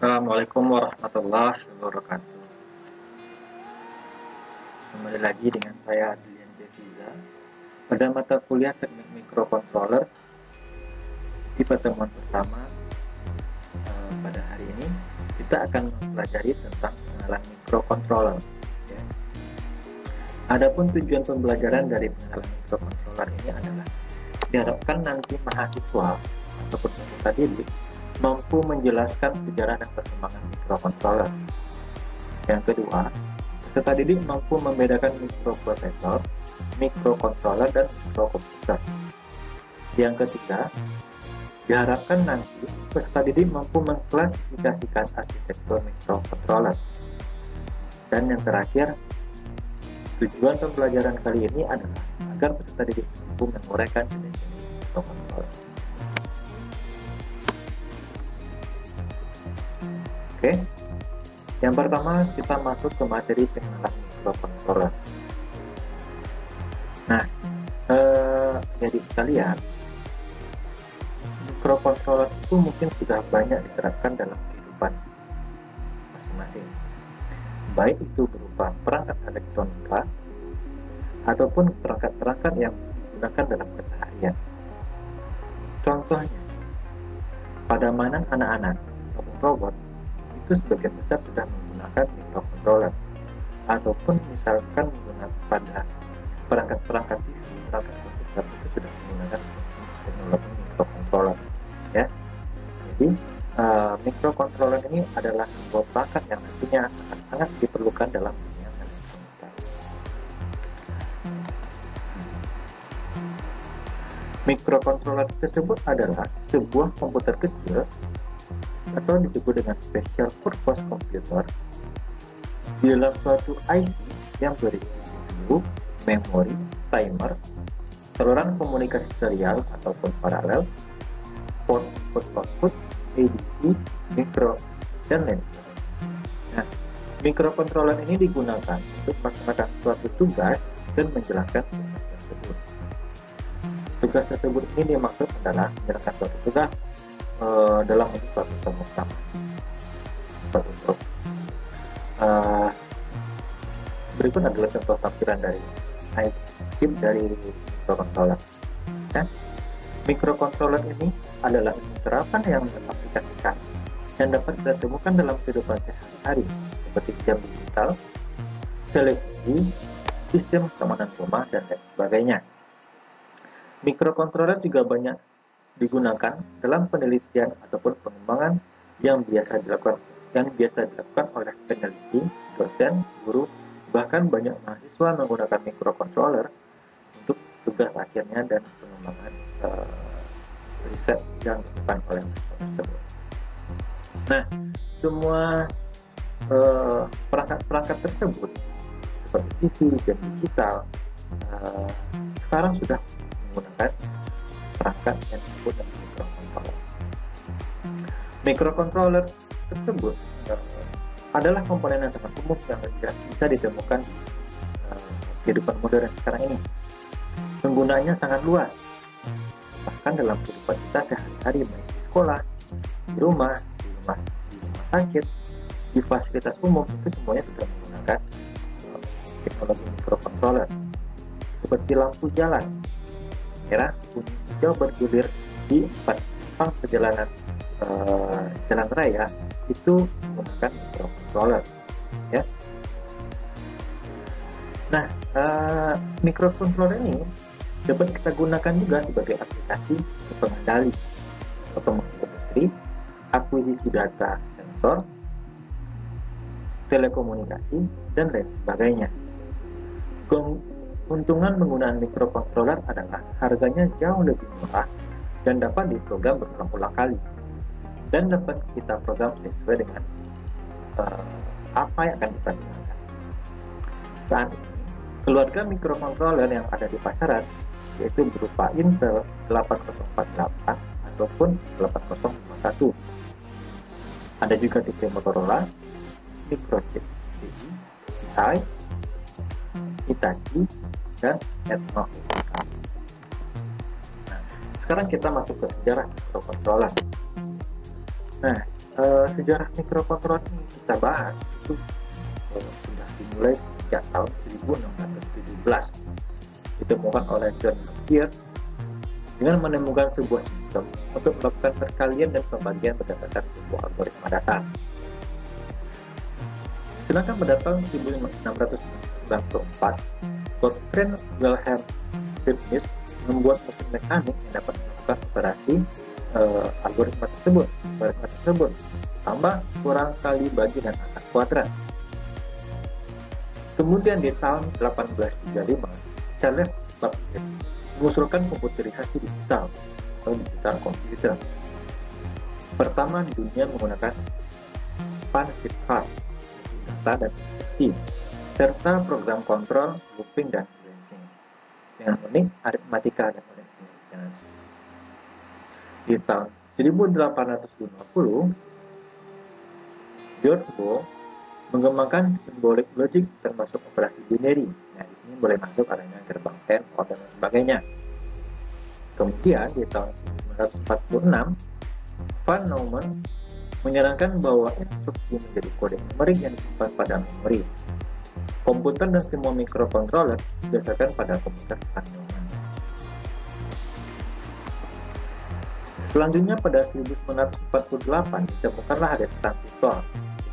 Assalamualaikum warahmatullahi wabarakatuh. Kembali lagi dengan saya Adlian Jefiza pada mata kuliah Teknik Microcontroller. Di pertemuan pertama pada hari ini kita akan mempelajari tentang pengenalan microcontroller. Ya. Adapun tujuan pembelajaran dari pengenalan microcontroller ini adalah diharapkan nanti mahasiswa ataupun peserta didik mampu menjelaskan sejarah dan perkembangan microcontroller. Yang kedua, peserta didik mampu membedakan microprosesor, microcontroller, dan microkomputer. Yang ketiga, diharapkan nanti peserta didik mampu mengklasifikasikan arsitektur microcontroller. Dan yang terakhir, tujuan pembelajaran kali ini adalah agar peserta didik mampu menguraikan jenis-jenis microcontroller. Oke, yang pertama kita masuk ke materi pengenalan microcontroller. Nah, jadi sekalian, microcontroller itu mungkin sudah banyak diterapkan dalam kehidupan masing-masing, baik itu berupa perangkat elektronika ataupun perangkat-perangkat yang digunakan dalam keseharian. Contohnya, pada mainan anak-anak ataupun robot, itu sebagian besar sudah menggunakan microcontroller, ataupun misalkan menggunakan pada perangkat-perangkat TV, perangkat komputer itu sudah menggunakan teknologi microcontroller. Ya, jadi microcontroller ini adalah sebuah perangkat yang nantinya sangat diperlukan dalam dunia elektronika. Microcontroller tersebut adalah sebuah komputer kecil atau disebut dengan special purpose computer di dalam suatu IC yang berisi CPU, memori, timer, saluran komunikasi serial ataupun paralel, port output, ADC, mikro, dan lain sebagainya. Nah, microcontroller ini digunakan untuk melaksanakan suatu tugas dan menjalankan tugas tersebut. Tugas tersebut ini dimaksud adalah menjalankan suatu tugas dalam suatu sama untuk berikut adalah contoh tampilan dari chip dari microcontroller. Ya. Microcontroller ini adalah penerapan yang teraplikasikan dan dapat kita temukan dalam kehidupan sehari-hari seperti jam digital, televisi, sistem keamanan rumah, dan lain sebagainya. Microcontroller juga banyak digunakan dalam penelitian ataupun pengembangan yang biasa dilakukan oleh peneliti, dosen, guru, bahkan banyak mahasiswa menggunakan microcontroller untuk tugas akhirnya dan pengembangan riset yang dilakukan oleh mahasiswa tersebut. Nah, semua perangkat-perangkat tersebut seperti TV dan digital sekarang sudah menggunakan perangkat yang disebut dengan microcontroller. Microcontroller tersebut adalah komponen yang sangat umum yang bisa ditemukan di kehidupan modern sekarang ini. Penggunaannya sangat luas, bahkan dalam kehidupan kita sehari-hari, baik di sekolah, di rumah sakit, di fasilitas umum, itu semuanya sudah menggunakan teknologi microcontroller. Seperti lampu jalan, merah, kuning, hijau bergilir di empat simpang perjalanan jalan raya itu menggunakan microcontroller. Ya. Nah, microcontroller ini dapat kita gunakan juga sebagai aplikasi pengendali otomasi industri, akuisisi data sensor, telekomunikasi, dan lain sebagainya. Keuntungan penggunaan microcontroller adalah harganya jauh lebih murah dan dapat diprogram berulang-ulang kali, dan dapat kita program sesuai dengan apa yang akan kita gunakan. Saat ini, keluarga microcontroller yang ada di pasaran yaitu berupa Intel 8048 ataupun 8051. Ada juga tipe Motorola, Microchip TI, Hitachi, dan Etno. Nah, sekarang kita masuk ke sejarah microcontroller. Nah, sejarah mikrokontroler ini kita bahas itu sudah dimulai sejak tahun 1617. Ditemukan oleh John Napier dengan menemukan sebuah sistem untuk melakukan perkalian dan pembagian berdasarkan sebuah algoritma dasar. Sedangkan pada tahun 1694, Gottfried Wilhelm Leibniz membuat mesin mekanik yang dapat melakukan operasi algoritma tersebut tambah kurang kali bagi dan angka kuadrat. Kemudian di tahun 1835, Charles Babbage mengusulkan komputerisasi digital atau digital komputer pertama di dunia menggunakan Van-Sheet card, data dan instruksi, serta program kontrol, looping, dan balancing dengan unik aritmatika dan unik penelitian. Di tahun 1850, George Boole mengembangkan symbolic logic termasuk operasi binary. Nah, di sini boleh masuk adanya gerbang AND, OR, dan sebagainya. Kemudian di tahun 1946, Van Neumann menyarankan bahwa instruksi menjadi kode numerik yang disimpan pada memori komputer dan semua mikrokontroler berdasarkan pada komputer Van Neumann. Selanjutnya pada 1948 ditemukanlah ada transistor.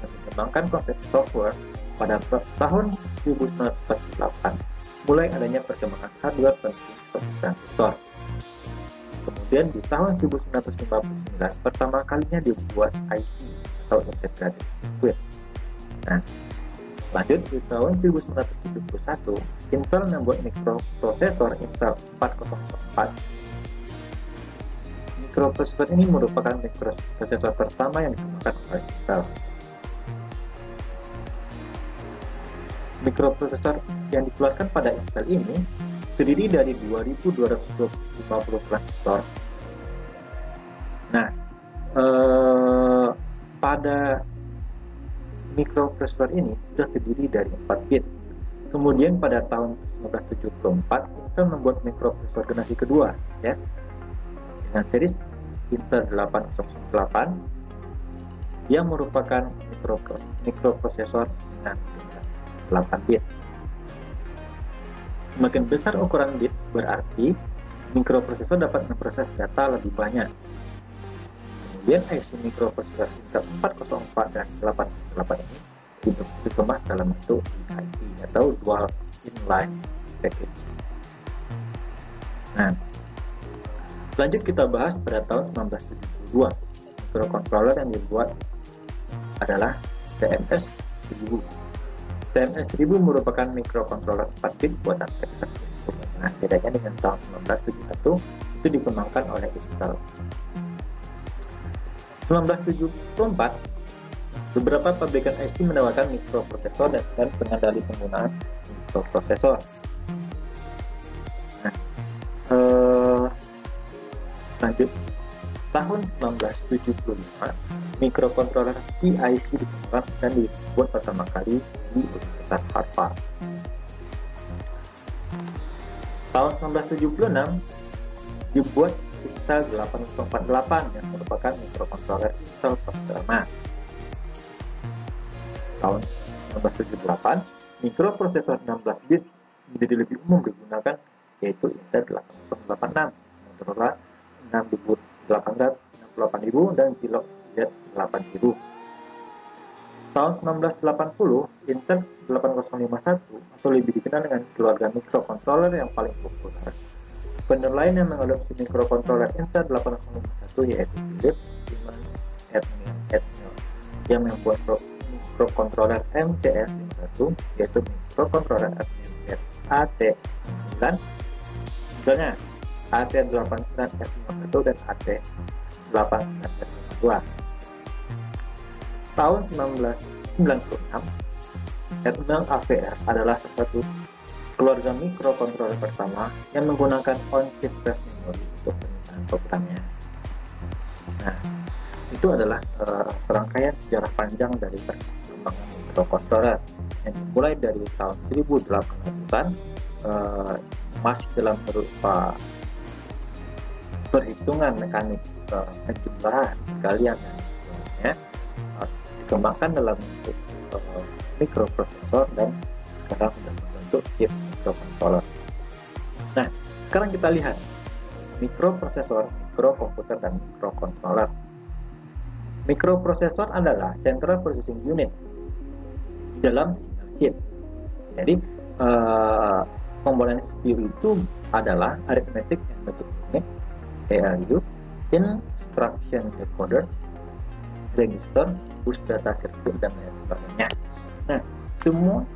Dengan mengembangkan konsep software pada tahun 1948 mulai adanya perkembangan hardware penting seperti transistor. Kemudian di tahun 1959 pertama kalinya dibuat IC atau integrated circuit. Nah, lanjut di tahun 1971 Intel membuat mikroprosesor Intel 404. Mikroprosesor ini merupakan mikroprosesor pertama yang dikembangkan oleh Intel. Mikroprosesor yang dikeluarkan pada Intel ini terdiri dari 2250 transistor. Nah, pada mikroprosesor ini sudah terdiri dari 4 bit. Kemudian pada tahun 1974 Intel membuat mikroprosesor generasi kedua, ya, dengan series Intel 808 yang merupakan mikroprosesor dengan 8 bit. Semakin besar ukuran bit berarti mikroprosesor dapat memproses data lebih banyak. Kemudian IC mikroprosesor Intel 404 dan 808 ini dikemas dalam bentuk DIP atau Dual Inline Package. Nah, lanjut kita bahas pada tahun 1972. Mikrokontroler yang dibuat adalah TMS-1000. TMS-1000 merupakan mikrokontroler 4 bit buatan Texas Instruments. Nah, bedanya dengan tahun 1971 itu dikembangkan oleh Intel. 1974, beberapa pabrikan IC menawarkan mikroprosesor dan pengendali penggunaan mikroprosesor. Nah, lanjut tahun 1975 mikrokontroler PIC dikembangkan dan dibuat pertama kali di Universitas Harvard. Tahun 1976 dibuat Intel 8048 yang merupakan mikrokontroler Intel pertama. Tahun 1978 mikroprosesor 16 bit menjadi lebih umum digunakan, yaitu Intel 8086, Motorola 6800 dan Zilog Z8000. Tahun 1980 Intel 8051 atau lebih dikenal dengan keluarga mikrokontroler yang paling populer. Vendor lain yang mengadopsi mikrokontroler Intel 8051 yaitu Philips, Siemens, Atmel yang membuat mikrokontroler MCS51 yaitu mikrokontroler MCS AT9, misalnya AT89F51 dan AT89F52. Tahun 1996, Atmel AVR adalah salah satu keluarga mikrokontroler pertama yang menggunakan on-chip flash memory untuk penyimpanan programnya. Nah, itu adalah serangkaian sejarah panjang dari perkembangan mikrokontroler yang dimulai dari tahun 1800-an, masih dalam berupa perhitungan mekanik penjumlahan, kalian dan sebelumnya dikembangkan dalam bentuk mikroprosesor dan sekarang sudah membentuk chip mikrocontroller. Nah, sekarang kita lihat mikroprosesor, mikrokomputer, dan mikrocontroller. Mikroprosesor adalah central processing unit di dalam single chip. Jadi komponen CPU itu adalah arithmetic and logic unit (ALU), instruction decoder, register, bus data circuit, dan lain sebagainya. Nah, semua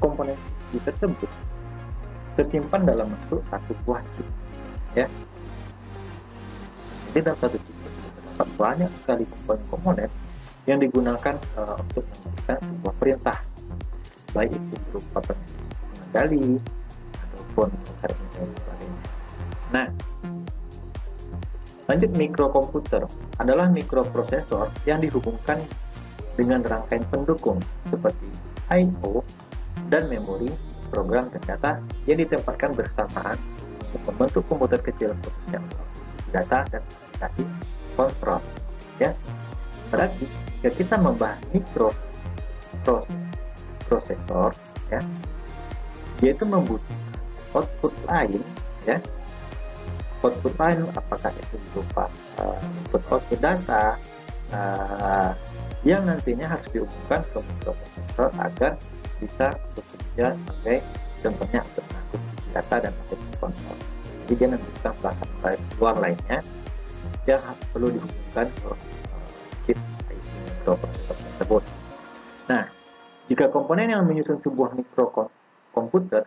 komponen CPU tersebut tersimpan dalam bentuk satu buah chip, ya. Jadi dalam satu chip terdapat banyak sekali komponen-komponen yang digunakan untuk memberikan sebuah perintah, baik itu berupa pengendali ataupun arithmetik dan sebagainya. Nah, lanjut, mikrokomputer adalah mikroprosesor yang dihubungkan dengan rangkaian pendukung seperti I/O dan memori program dan data yang ditempatkan bersamaan untuk membentuk komputer kecil khususnya untuk data dan aplikasi kontrol. Ya, berarti jika kita membahas mikroprosesor, ya, yaitu membutuhkan output lain, ya. Output lain apakah itu berupa output data yang nantinya harus dihubungkan ke mikroprosesor agar bisa bekerja sebagai contohnya untuk mengangkut data dan aplikasi kontrol. Jadi dia membutuhkan perangkat luar lainnya yang perlu dihubungkan ke chip IC mikroprosesor tersebut. Nah, jika komponen yang menyusun sebuah mikrokomputer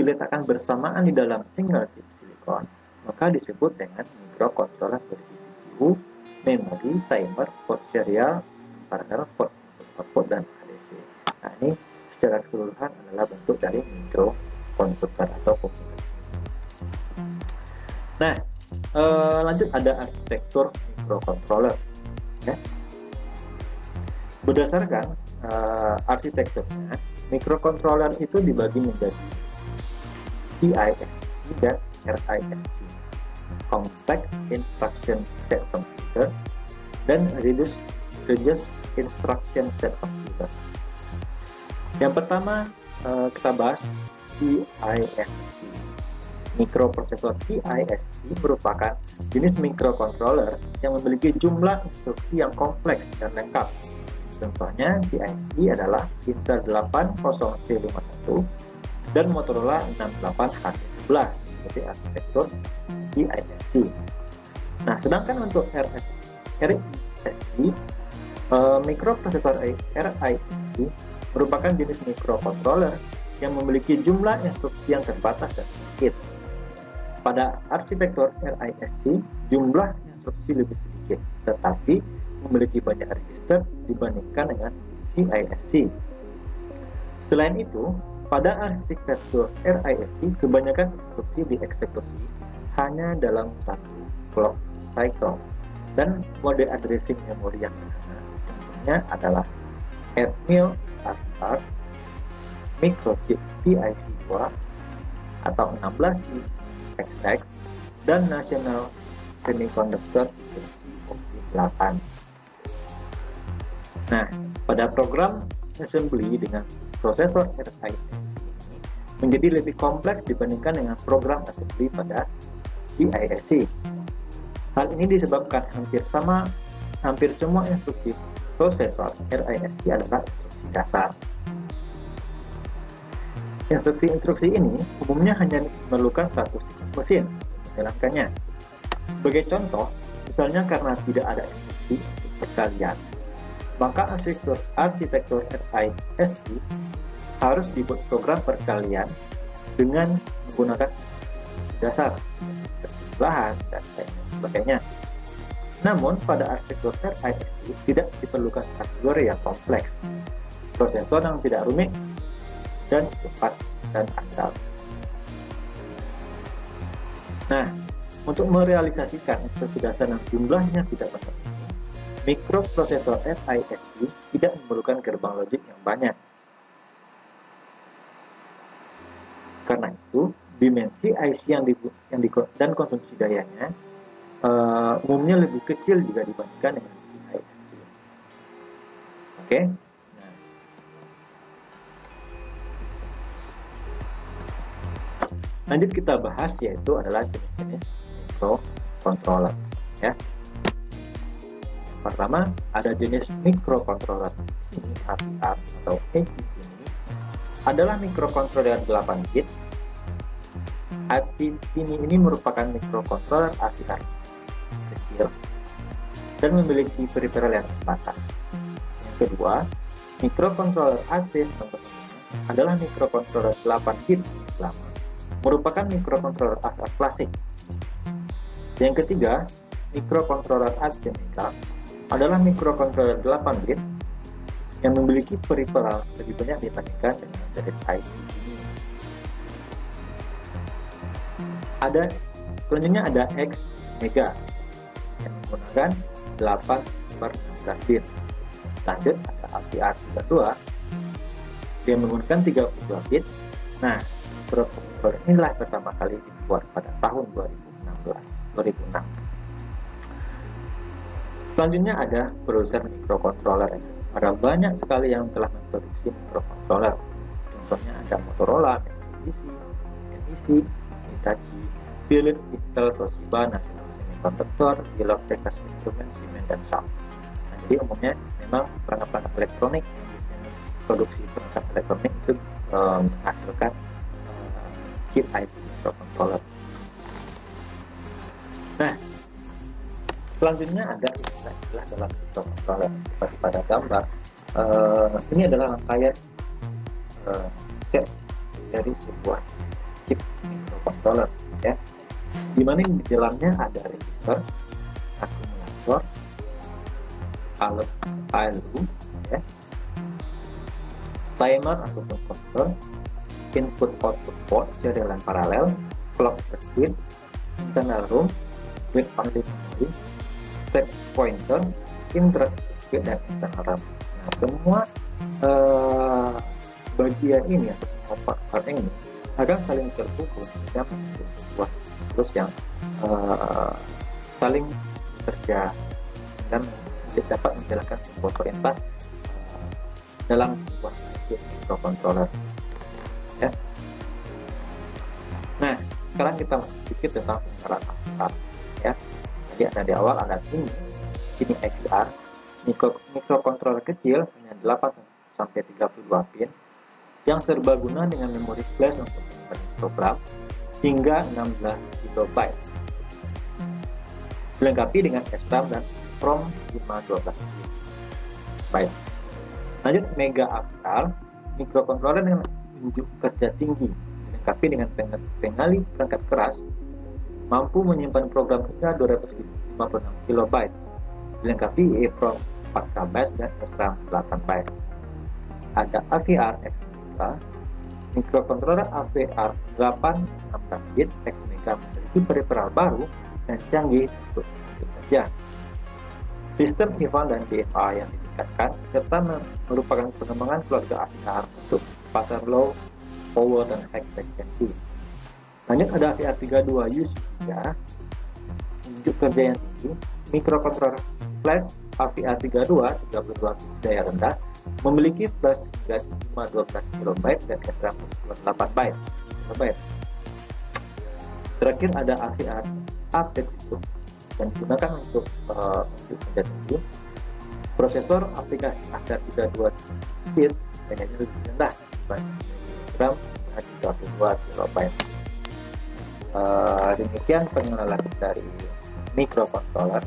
diletakkan bersamaan di dalam single chip silikon, maka disebut dengan mikrokontroler berisi CPU, memori, timer, port serial, paralel, port output, dan ADC. Nah, ini secara keseluruhan adalah bentuk dari mikrokomputer atau komputer. Nah, lanjut ada arsitektur mikrocontroller. Ya. Berdasarkan arsitekturnya, mikrocontroller itu dibagi menjadi CISC dan RISC, Complex Instruction Set Computer, dan Reduced Instruction Set Computer. Yang pertama kita bahas CISC. Mikroprosesor CISC merupakan jenis mikrocontroller yang memiliki jumlah instruksi yang kompleks dan lengkap. Contohnya CISC adalah Intel 80C51 dan Motorola 68H11 seperti arsitektur CISC. Nah, sedangkan untuk RISC, mikroprosesor RISC merupakan jenis mikrocontroller yang memiliki jumlah instruksi yang terbatas dan sedikit. Pada arsitektur RISC, jumlah instruksi lebih sedikit, tetapi memiliki banyak register dibandingkan dengan CISC. Selain itu, pada arsitektur RISC, kebanyakan instruksi dieksekusi hanya dalam satu clock cycle, dan mode addressing memori yang sederhana contohnya adalah Atmel Start, Microchip PIC2 atau 16C XX, dan National Semiconductor Instruksi 8. Nah, pada program assembly dengan prosesor RISC ini menjadi lebih kompleks dibandingkan dengan program assembly pada CISC. Hal ini disebabkan hampir semua instruksi prosesor RISC adalah instruksi dasar. Instruksi-instruksi ini umumnya hanya memerlukan satu mesin menjalankannya. Sebagai contoh, misalnya karena tidak ada instruksi untuk perkalian, maka arsitektur RISC harus dibuat program perkalian dengan menggunakan dasar, jumlahan, dan sebagainya. Namun, pada arsitektur RISC tidak diperlukan kategori yang kompleks, prosesor yang tidak rumit, dan cepat dan andal. Nah, untuk merealisasikan instruksi dasar yang jumlahnya tidak banyak ini, mikroprosesor RISC tidak memerlukan gerbang logik yang banyak. Karena itu, dimensi IC dan konsumsi dayanya umumnya lebih kecil jika dibandingkan dengan CISC. Oke. Nah, lanjut kita bahas yaitu adalah jenis-jenis microcontroller ya. Pertama ada jenis microcontroller. Ini AVR atau AVR ini adalah microcontroller 8 bit. Ini merupakan microcontroller AVR kecil dan memiliki peripheral yang terbatas. Yang kedua, microcontroller AC adalah microcontroller 8 bit lama, merupakan microcontroller AVR klasik. Yang ketiga, microcontroller ATmega adalah microcontroller 8 bit yang memiliki peripheral lebih banyak dibandingkan dengan jenis IT ini. Selanjutnya ada Xmega yang menggunakan 8/16 bit. Lanjut ada AVR 32 yang menggunakan 32 bit. Nah, microcontroller inilah pertama kali dibuat pada tahun 2006. Selanjutnya ada produser microcontroller. Ada banyak sekali yang telah memproduksi microcontroller. Contohnya ada Motorola, NEC, Hitachi, Philips, Intel, Toshiba, National Semiconductor, Kellogg, Texas Instruments, Siemens, dan Sharp. Nah, jadi umumnya memang perangkat elektronik produksi perangkat elektronik itu menghasilkan chip IC microcontroller. Nah, selanjutnya ada istilah dalam microcontroller seperti pada gambar. Ini adalah rangkaian set dari sebuah chip microcontroller ya, dimana di dalamnya ada register, akumulator, ALU ya, timer ataupun counter, input output port serial dan paralel, clock circuit, internal room, with only memory, step pointer, interrupt circuit, dan internal RAM. Nah, semua bagian ini atau part ini akan saling terhubung sehingga menjadi sebuah terus yang saling bekerja dan dapat menjalankan sebuah perintah dalam sebuah microcontroller ya. Nah, sekarang kita sedikit tentang pengenalan AVR ya. Jadi ada di awal ada ini AVR, microcontroller kecil hanya 8 sampai 32 pin yang serbaguna dengan memori flash untuk menyimpan program hingga 16 GB, dilengkapi dengan SRAM dan ROM 512 GB. Lanjut Mega AVR, microcontroller dengan unjuk kerja tinggi, dilengkapi dengan pengali perangkat keras, mampu menyimpan program hingga 256 KB, dilengkapi EEPROM 4 KB dan SRAM 8 byte. Ada AVR Xmega, microcontroller AVR 8/16 bit. Xmega memiliki peripheral baru dan canggih untuk bekerja. Sistem IVA dan DFA yang ditingkatkan serta merupakan pengembangan keluarga AVR untuk pasar low power dan high frequency. Lanjut ada AVR 32 U3, unjuk kerja yang tinggi, microcontroller flash AVR 32 bit daya rendah, memiliki flash hingga 512 KB dan SRAM 8 byte. Terakhir ada AVR update itu dan digunakan untuk kerja tinggi. Prosesor aplikasi AVR 32 bit dayanya lebih rendah dibanding SRAM 32 KB. Demikian pengenalan dari microcontroller.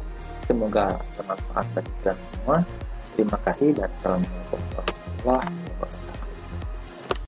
Semoga bermanfaat bagi kalian semua. Terima kasih dan assalamualaikum warahmatullahi wabarakatuh.